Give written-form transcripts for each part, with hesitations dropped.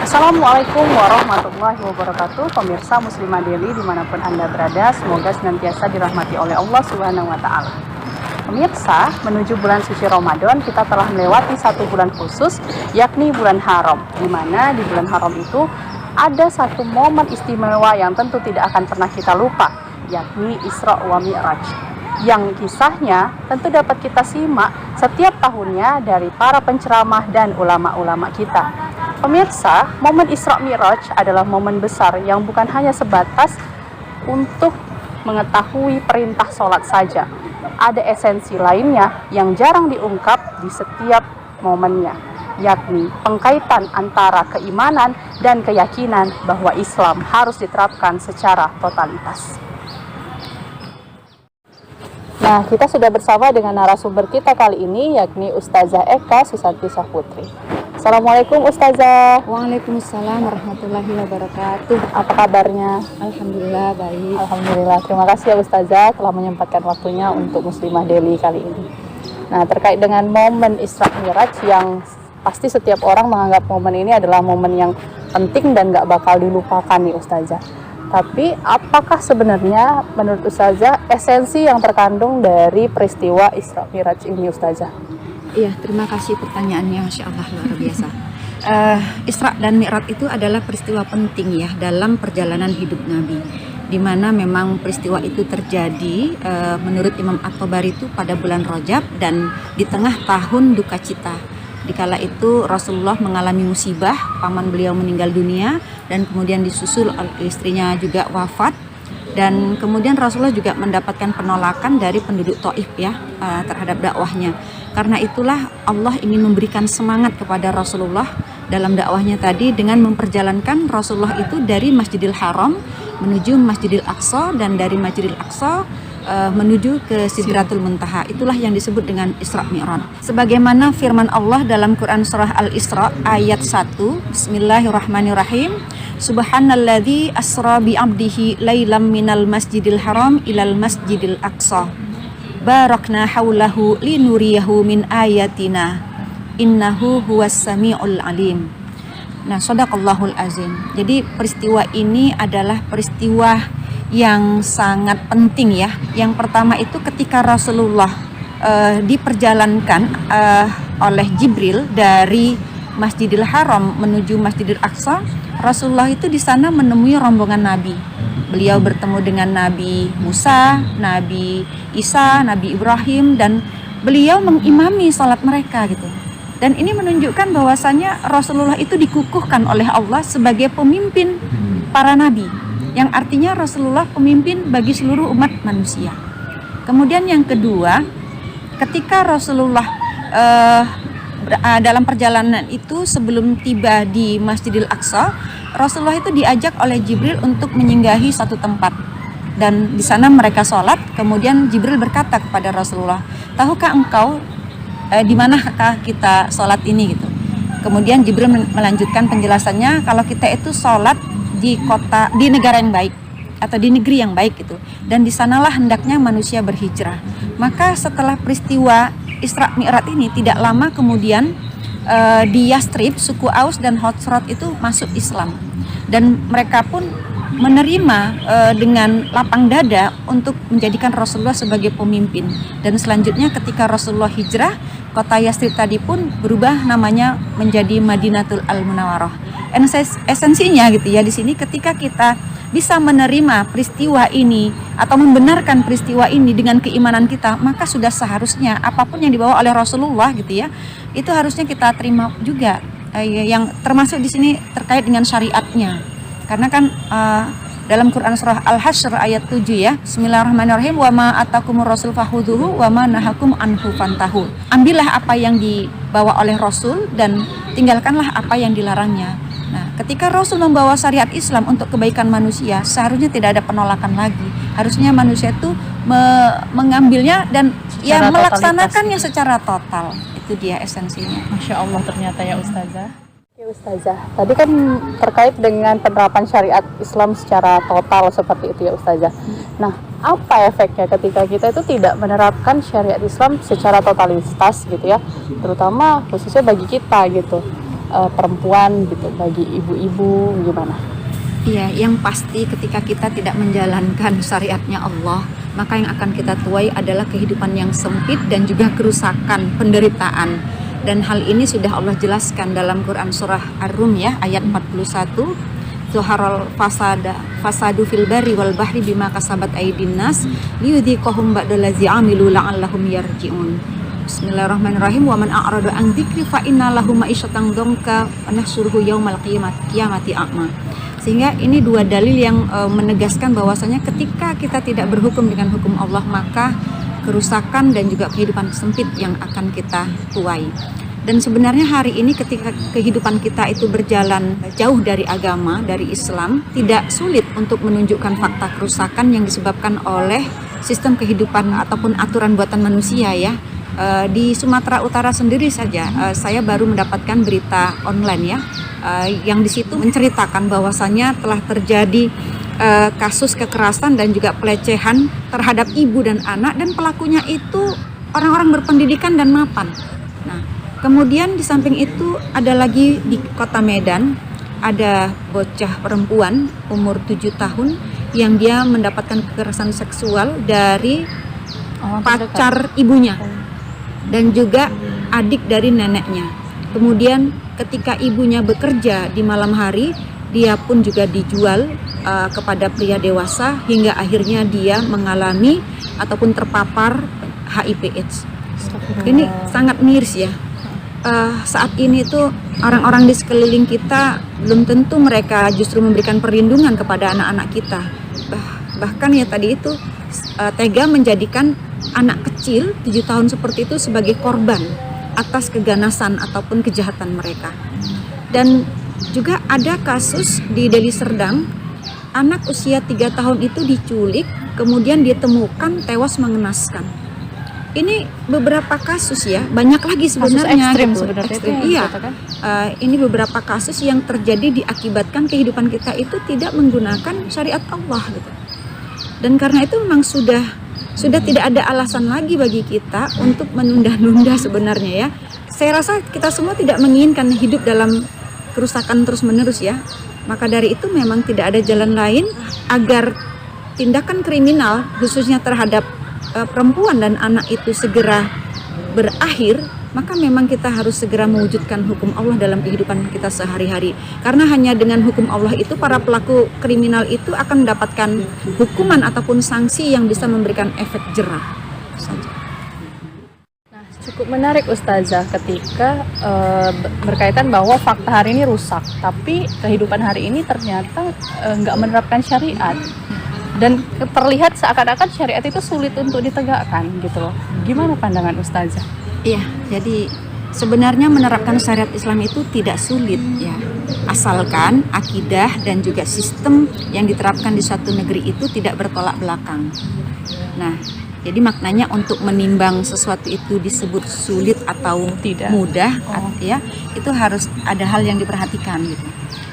Assalamualaikum warahmatullahi wabarakatuh. Pemirsa Muslimah Daily dimanapun Anda berada, semoga senantiasa dirahmati oleh Allah Subhanahu wa Ta'ala. Pemirsa, menuju bulan suci Ramadan, kita telah melewati satu bulan khusus, yakni bulan haram, di mana di bulan haram itu ada satu momen istimewa yang tentu tidak akan pernah kita lupa, yakni Isra wa Mi'raj, yang kisahnya tentu dapat kita simak setiap tahunnya dari para penceramah dan ulama-ulama kita. Pemirsa, momen Isra Mi'raj adalah momen besar yang bukan hanya sebatas untuk mengetahui perintah sholat saja. Ada esensi lainnya yang jarang diungkap di setiap momennya, yakni pengkaitan antara keimanan dan keyakinan bahwa Islam harus diterapkan secara totalitas. Nah, kita sudah bersama dengan narasumber kita kali ini, yakni Ustazah Eka Susanti Sahputri. Assalamualaikum Ustazah. Waalaikumsalam warahmatullahi wabarakatuh. Apa kabarnya? Alhamdulillah baik. Alhamdulillah. Terima kasih ya Ustazah telah menyempatkan waktunya untuk Muslimah Daily kali ini. Nah, terkait dengan momen Isra Mi'raj yang pasti setiap orang menganggap momen ini adalah momen yang penting dan gak bakal dilupakan nih Ustazah. Tapi apakah sebenarnya menurut Ustazah esensi yang terkandung dari peristiwa Isra Mi'raj ini Ustazah? Iya, terima kasih pertanyaannya, Masya Allah luar biasa. Isra dan Mi'raj itu adalah peristiwa penting ya dalam perjalanan hidup Nabi, di mana memang peristiwa itu terjadi menurut Imam At-Tabari itu pada bulan Rajab dan di tengah tahun duka cita. Dikala itu Rasulullah mengalami musibah, paman beliau meninggal dunia dan kemudian disusul istrinya juga wafat. Dan kemudian Rasulullah juga mendapatkan penolakan dari penduduk Taif ya terhadap dakwahnya. Karena itulah Allah ingin memberikan semangat kepada Rasulullah dalam dakwahnya tadi dengan memperjalankan Rasulullah itu dari Masjidil Haram menuju Masjidil Aqsa dan dari Masjidil Aqsa menuju ke Sidratul Muntaha. Itulah yang disebut dengan Isra Mi'raj. Sebagaimana firman Allah dalam Quran surah Al-Isra ayat 1, Bismillahirrahmanirrahim. Subhanalladzi asra bi 'abdihi lailam minal masjidil haram ilal masjidil aqsa. Barakna haulahu linuriyahu min ayatina. Innahu huwas samiul alim. Nah, shadaqallahul azim. Jadi peristiwa ini adalah peristiwa yang sangat penting ya. Yang pertama itu ketika Rasulullah diperjalankan oleh Jibril dari Masjidil Haram menuju Masjidil Aqsa, Rasulullah itu di sana menemui rombongan Nabi. Beliau bertemu dengan Nabi Musa, Nabi Isa, Nabi Ibrahim, dan beliau mengimami salat mereka gitu. Dan ini menunjukkan bahwasanya Rasulullah itu dikukuhkan oleh Allah sebagai pemimpin para nabi, yang artinya Rasulullah pemimpin bagi seluruh umat manusia. Kemudian yang kedua, ketika Rasulullah dalam perjalanan itu sebelum tiba di Masjidil Aqsa, Rasulullah itu diajak oleh Jibril untuk menyinggahi satu tempat. Dan di sana mereka sholat, kemudian Jibril berkata kepada Rasulullah, tahukah engkau di manakah kita sholat ini gitu. Kemudian Jibril melanjutkan penjelasannya, kalau kita itu sholat di kota, di negara yang baik atau di negeri yang baik gitu. Dan di sanalah hendaknya manusia berhijrah. Maka setelah peristiwa Isra Mi'raj ini tidak lama kemudian di Yastrib suku Aus dan Khazraj itu masuk Islam dan mereka pun menerima dengan lapang dada untuk menjadikan Rasulullah sebagai pemimpin. Dan selanjutnya ketika Rasulullah hijrah, kota Yastrib tadi pun berubah namanya menjadi Madinatul Al-Munawwarah. Esensinya gitu ya di sini, ketika kita bisa menerima peristiwa ini atau membenarkan peristiwa ini dengan keimanan kita, maka sudah seharusnya apapun yang dibawa oleh Rasulullah gitu ya, itu harusnya kita terima juga, yang termasuk di sini terkait dengan syariatnya. Karena kan dalam Quran surah Al-Hasyr ayat 7 ya, Bismillahirrahmanirrahim, wa ma atakumur rasul fakhudhuhu wa ma nahakum anhu fantahu. Ambillah apa yang dibawa oleh Rasul dan tinggalkanlah apa yang dilarangnya. Nah, ketika Rasul membawa syariat Islam untuk kebaikan manusia, seharusnya tidak ada penolakan lagi. Harusnya manusia itu mengambilnya dan secara melaksanakannya secara total. Itu dia esensinya. Masya Allah ternyata ya Ustazah. Oke Ustazah, tadi kan terkait dengan penerapan syariat Islam secara total seperti itu ya Ustazah. Nah, apa efeknya ketika kita itu tidak menerapkan syariat Islam secara totalitas gitu ya, terutama khususnya bagi kita gitu, perempuan gitu, bagi ibu-ibu gimana? Iya, yang pasti ketika kita tidak menjalankan syariatnya Allah, maka yang akan kita tuai adalah kehidupan yang sempit dan juga kerusakan, penderitaan. Dan hal ini sudah Allah jelaskan dalam Quran surah Ar-Rum ya, ayat 41. Zuharal fasadu fil barri wal bahri bima kasabat aydin nas liyudhiqahum ba'dallazi amilu la'allahum yarji'un. Bismillahirrahmanirrahim. Wa man a'rada an dzikri fa inna lahu ma'isyatan dhanka wa nahsyuruhu yaumal qiyamati a'ma. Sehingga ini dua dalil yang menegaskan bahwasanya ketika kita tidak berhukum dengan hukum Allah, maka kerusakan dan juga kehidupan sempit yang akan kita tuai. Dan sebenarnya hari ini ketika kehidupan kita itu berjalan jauh dari agama, dari Islam, tidak sulit untuk menunjukkan fakta kerusakan yang disebabkan oleh sistem kehidupan ataupun aturan buatan manusia ya. Di Sumatera Utara sendiri saja, saya baru mendapatkan berita online ya, yang di situ menceritakan bahwasannya telah terjadi kasus kekerasan dan juga pelecehan terhadap ibu dan anak, dan pelakunya itu orang-orang berpendidikan dan mapan. Nah, kemudian di samping itu ada lagi di Kota Medan, ada bocah perempuan umur 7 tahun yang dia mendapatkan kekerasan seksual dari pacar ibunya dan juga adik dari neneknya. Kemudian ketika ibunya bekerja di malam hari, dia pun juga dijual kepada pria dewasa hingga akhirnya dia mengalami ataupun terpapar HIV/AIDS. Ini sangat miris ya. Saat ini tuh orang-orang di sekeliling kita belum tentu mereka justru memberikan perlindungan kepada anak-anak kita. Bahkan ya tadi itu tega menjadikan anak kecil 7 tahun seperti itu sebagai korban atas keganasan ataupun kejahatan mereka. Dan juga ada kasus di Deli Serdang, anak usia 3 tahun itu diculik, kemudian ditemukan tewas mengenaskan. Ini beberapa kasus ya, banyak lagi sebenarnya. Kasus ekstrim gitu. sebenarnya Ekstrim, itu iya. Ini beberapa kasus yang terjadi diakibatkan kehidupan kita itu tidak menggunakan syariat Allah gitu. Dan karena itu memang sudah tidak ada alasan lagi bagi kita untuk menunda-nunda sebenarnya ya. Saya rasa kita semua tidak menginginkan hidup dalam kerusakan terus-menerus ya. Maka dari itu memang tidak ada jalan lain agar tindakan kriminal khususnya terhadap perempuan dan anak itu segera berakhir, maka memang kita harus segera mewujudkan hukum Allah dalam kehidupan kita sehari-hari. Karena hanya dengan hukum Allah itu para pelaku kriminal itu akan mendapatkan hukuman ataupun sanksi yang bisa memberikan efek jerah saja. Nah, cukup menarik Ustazah ketika berkaitan bahwa fakta hari ini rusak, tapi kehidupan hari ini ternyata nggak menerapkan syariat. Dan terlihat seakan-akan syariat itu sulit untuk ditegakkan gitu loh. Gimana pandangan Ustazah? Iya, jadi sebenarnya menerapkan syariat Islam itu tidak sulit ya. Asalkan akidah dan juga sistem yang diterapkan di suatu negeri itu tidak bertolak belakang. Nah, jadi maknanya untuk menimbang sesuatu itu disebut sulit atau Tidak. mudah ya, itu harus ada hal yang diperhatikan gitu.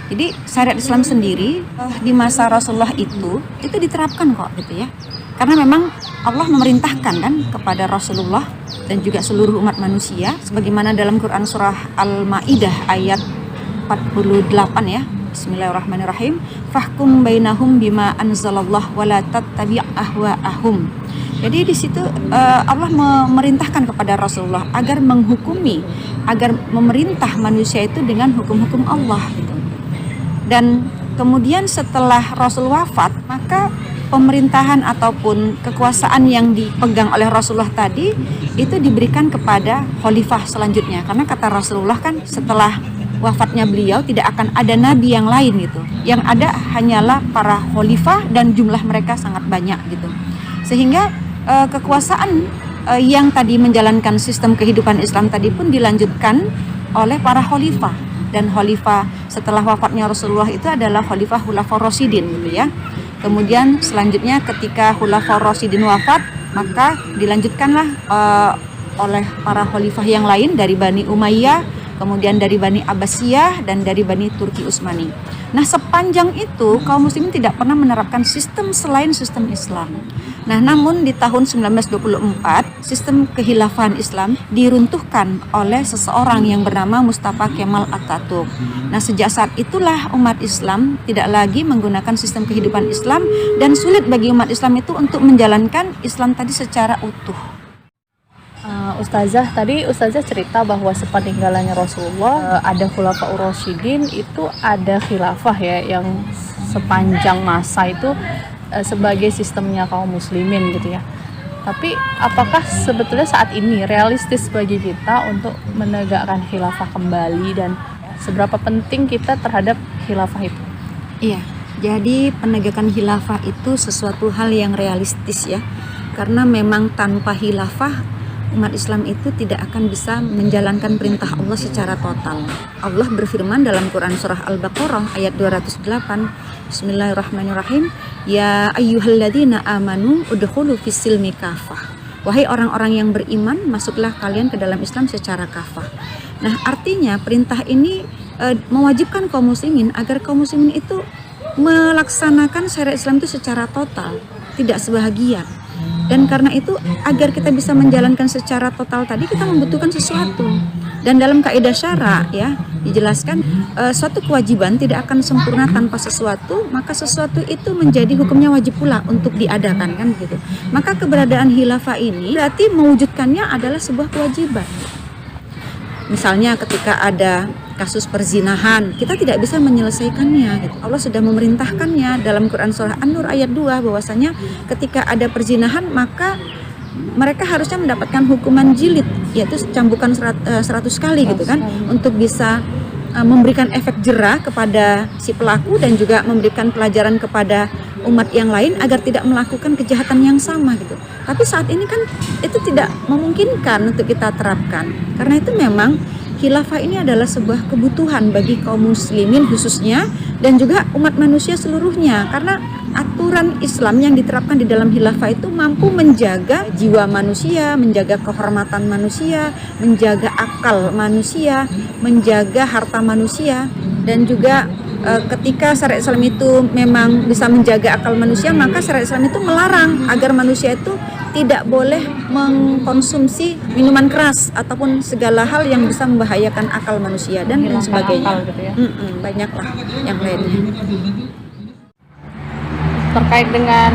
Jadi syariat Islam sendiri di masa Rasulullah itu diterapkan kok gitu ya. Karena memang Allah memerintahkan kan kepada Rasulullah dan juga seluruh umat manusia sebagaimana dalam Quran surah Al-Maidah ayat 48 ya. Bismillahirrahmanirrahim. Fahkum bainahum bima anzalallah wa la tattabi' ahwa'ahum. Jadi di situ Allah memerintahkan kepada Rasulullah agar menghukumi, agar memerintah manusia itu dengan hukum-hukum Allah gitu. Dan kemudian setelah Rasul wafat, maka pemerintahan ataupun kekuasaan yang dipegang oleh Rasulullah tadi itu diberikan kepada khalifah selanjutnya. Karena kata Rasulullah kan setelah wafatnya beliau tidak akan ada nabi yang lain gitu. Yang ada hanyalah para khalifah dan jumlah mereka sangat banyak gitu. Sehingga kekuasaan yang tadi menjalankan sistem kehidupan Islam tadi pun dilanjutkan oleh para khalifah. Dan khalifah setelah wafatnya Rasulullah itu adalah khalifah Khulafaur Rasyidin gitu ya. Kemudian selanjutnya ketika Khulafaur Rasyidin wafat, maka dilanjutkanlah oleh para khalifah yang lain dari Bani Umayyah, kemudian dari Bani Abbasiyah, dan dari Bani Turki Utsmani. Nah, sepanjang itu kaum muslimin tidak pernah menerapkan sistem selain sistem Islam. Nah, namun di tahun 1924 sistem kehilafahan Islam diruntuhkan oleh seseorang yang bernama Mustafa Kemal Atatürk. Nah, sejak saat itulah umat Islam tidak lagi menggunakan sistem kehidupan Islam, dan sulit bagi umat Islam itu untuk menjalankan Islam tadi secara utuh. Ustazah, tadi Ustazah cerita bahwa sepeninggalannya Rasulullah ada Khulafaur Rasyidin, itu ada khilafah ya, yang sepanjang masa itu sebagai sistemnya kaum muslimin gitu ya. Tapi apakah sebetulnya saat ini realistis bagi kita untuk menegakkan khilafah kembali, dan seberapa penting kita terhadap khilafah itu? Iya, jadi penegakan khilafah itu sesuatu hal yang realistis ya. Karena memang tanpa khilafah umat Islam itu tidak akan bisa menjalankan perintah Allah secara total. Allah berfirman dalam Quran surah Al-Baqarah ayat 208, Bismillahirrahmanirrahim, Ya ayyuhalladzina amanu udkhulu fis-silmi kafah. Wahai orang-orang yang beriman, masuklah kalian ke dalam Islam secara kafah. Nah, artinya perintah ini mewajibkan kaum muslimin agar kaum muslimin itu melaksanakan syariat Islam itu secara total, tidak sebahagian. Dan karena itu, agar kita bisa menjalankan secara total tadi, kita membutuhkan sesuatu. Dan dalam kaidah syara ya dijelaskan, suatu kewajiban tidak akan sempurna tanpa sesuatu, maka sesuatu itu menjadi hukumnya wajib pula untuk diadakan, kan gitu. Maka keberadaan khilafah ini berarti mewujudkannya adalah sebuah kewajiban. Misalnya ketika ada kasus perzinahan, kita tidak bisa menyelesaikannya gitu. Allah sudah memerintahkannya dalam Quran surah An-Nur ayat 2 bahwasanya ketika ada perzinahan maka mereka harusnya mendapatkan hukuman jilid, yaitu cambukan 100 kali gitu kan, untuk bisa memberikan efek jerah kepada si pelaku dan juga memberikan pelajaran kepada umat yang lain agar tidak melakukan kejahatan yang sama gitu. Tapi saat ini kan itu tidak memungkinkan untuk kita terapkan. Karena itu memang khilafah ini adalah sebuah kebutuhan bagi kaum muslimin khususnya, dan juga umat manusia seluruhnya, karena aturan Islam yang diterapkan di dalam khilafah itu mampu menjaga jiwa manusia, menjaga kehormatan manusia, menjaga akal manusia, menjaga harta manusia, dan juga ketika syariat Islam itu memang bisa menjaga akal manusia, maka syariat Islam itu melarang agar manusia itu tidak boleh mengkonsumsi minuman keras ataupun segala hal yang bisa membahayakan akal manusia dan lain sebagainya. Gitu ya. Banyaklah yang lainnya. Terkait dengan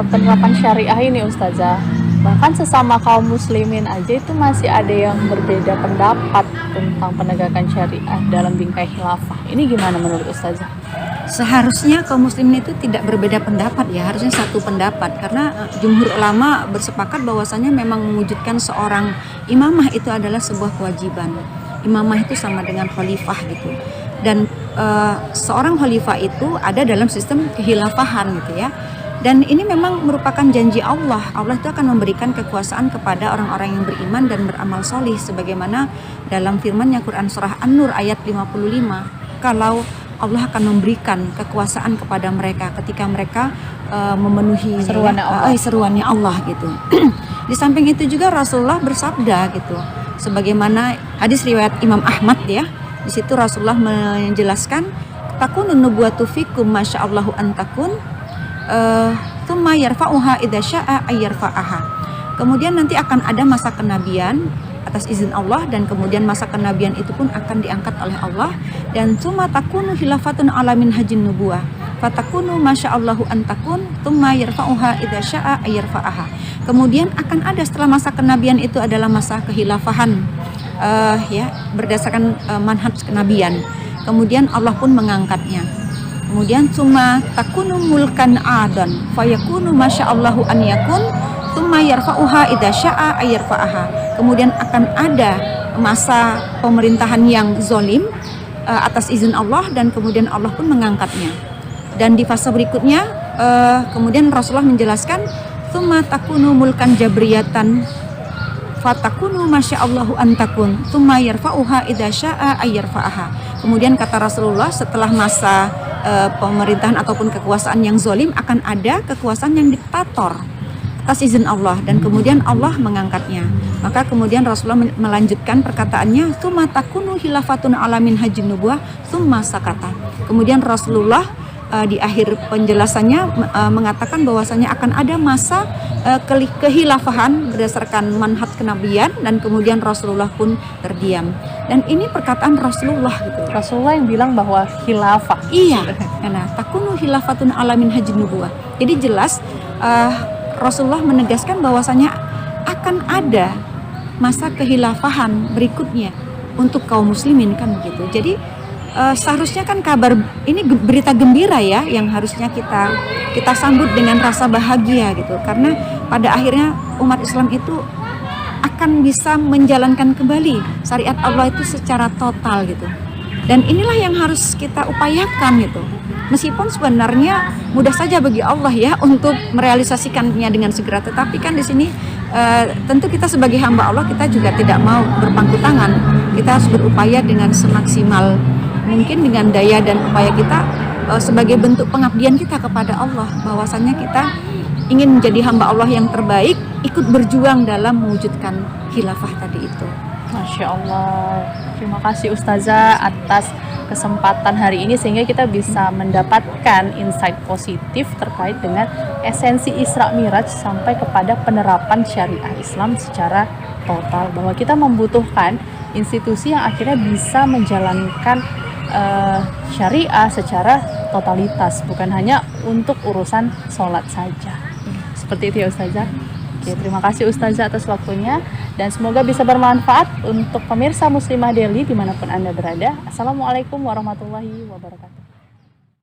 penerapan syariah ini Ustazah, bahkan sesama kaum muslimin aja itu masih ada yang berbeda pendapat tentang penegakan syariah dalam bingkai khilafah. Ini gimana menurut Ustazah? Seharusnya kaum muslimin itu tidak berbeda pendapat ya, harusnya satu pendapat, karena jumhur ulama bersepakat bahwasanya memang mewujudkan seorang imamah itu adalah sebuah kewajiban. Imamah itu sama dengan khalifah gitu. Dan seorang khalifah itu ada dalam sistem kehilafahan gitu ya. Dan ini memang merupakan janji Allah. Allah itu akan memberikan kekuasaan kepada orang-orang yang beriman dan beramal solih, sebagaimana dalam firman-Nya Quran surah An-Nur ayat 55. Kalau Allah akan memberikan kekuasaan kepada mereka ketika mereka memenuhi seruannya Allah gitu. Di samping itu juga Rasulullah bersabda gitu, sebagaimana hadis riwayat Imam Ahmad ya. Di situ Rasulullah menjelaskan, takunun nubuwatu fikum masyaallahu an takun, tsumma yarfa'uha idza syaa ayyarfa'aha. Kemudian nanti akan ada masa kenabian atas izin Allah, dan kemudian masa kenabian itu pun akan diangkat oleh Allah, dan tsumma takunu khilafatun ala minhajin nubuwah fatakunu masyaallahu an takun tsumma yarfa'uha idza syaa ayyarfa'aha. Kemudian akan ada setelah masa kenabian itu adalah masa kehilafahan ya, berdasarkan manhaj kenabian. Kemudian Allah pun mengangkatnya. Kemudian tsumma takunu mulkan adan fayakunu masyaallahu an yakun tsumma yarfa'uha idza syaa ayyarfa'aha. Kemudian akan ada masa pemerintahan yang zalim atas izin Allah, dan kemudian Allah pun mengangkatnya. Dan di fase berikutnya kemudian Rasulullah menjelaskan, tsumma takunu mulkan jabriyatan fatakunu masyaallahu an takun tsumma yarfa'uha idza syaa ayyarfa'aha. Kemudian kata Rasulullah, setelah masa pemerintahan ataupun kekuasaan yang zalim akan ada kekuasaan yang diktator. atas izin Allah dan kemudian Allah mengangkatnya. Maka kemudian Rasulullah melanjutkan perkataannya, "Tsumma takunu khilafatun ala minhajin nubuwah tsumma sakata." Kemudian Rasulullah di akhir penjelasannya mengatakan bahwasanya akan ada masa kehilafahan berdasarkan manhaj kenabian dan kemudian Rasulullah pun terdiam. Dan ini perkataan Rasulullah gitu. Rasulullah yang bilang bahwa khilafah. Iya, karena takunu khilafatun ala minhajin nubuwah. Jadi jelas Rasulullah menegaskan bahwasanya akan ada masa kehilafahan berikutnya untuk kaum muslimin kan begitu. Jadi seharusnya kan kabar ini berita gembira ya yang harusnya kita sambut dengan rasa bahagia gitu, karena pada akhirnya umat Islam itu akan bisa menjalankan kembali syariat Allah itu secara total gitu. Dan inilah yang harus kita upayakan gitu. Meskipun sebenarnya mudah saja bagi Allah ya untuk merealisasikannya dengan segera, tetapi kan di sini tentu kita sebagai hamba Allah kita juga tidak mau berpangku tangan. Kita harus berupaya dengan semaksimal mungkin dengan daya dan upaya kita sebagai bentuk pengabdian kita kepada Allah, bahwasannya kita ingin menjadi hamba Allah yang terbaik, ikut berjuang dalam mewujudkan khilafah tadi itu. Masya Allah, terima kasih Ustazah atas kesempatan hari ini sehingga kita bisa mendapatkan insight positif terkait dengan esensi Isra Miraj sampai kepada penerapan syariah Islam secara total, bahwa kita membutuhkan institusi yang akhirnya bisa menjalankan syariah secara totalitas, bukan hanya untuk urusan sholat saja. Seperti itu ya Ustazah. Oke, terima kasih Ustazah atas waktunya dan semoga bisa bermanfaat untuk pemirsa Muslimah Daily dimanapun Anda berada. Assalamualaikum warahmatullahi wabarakatuh.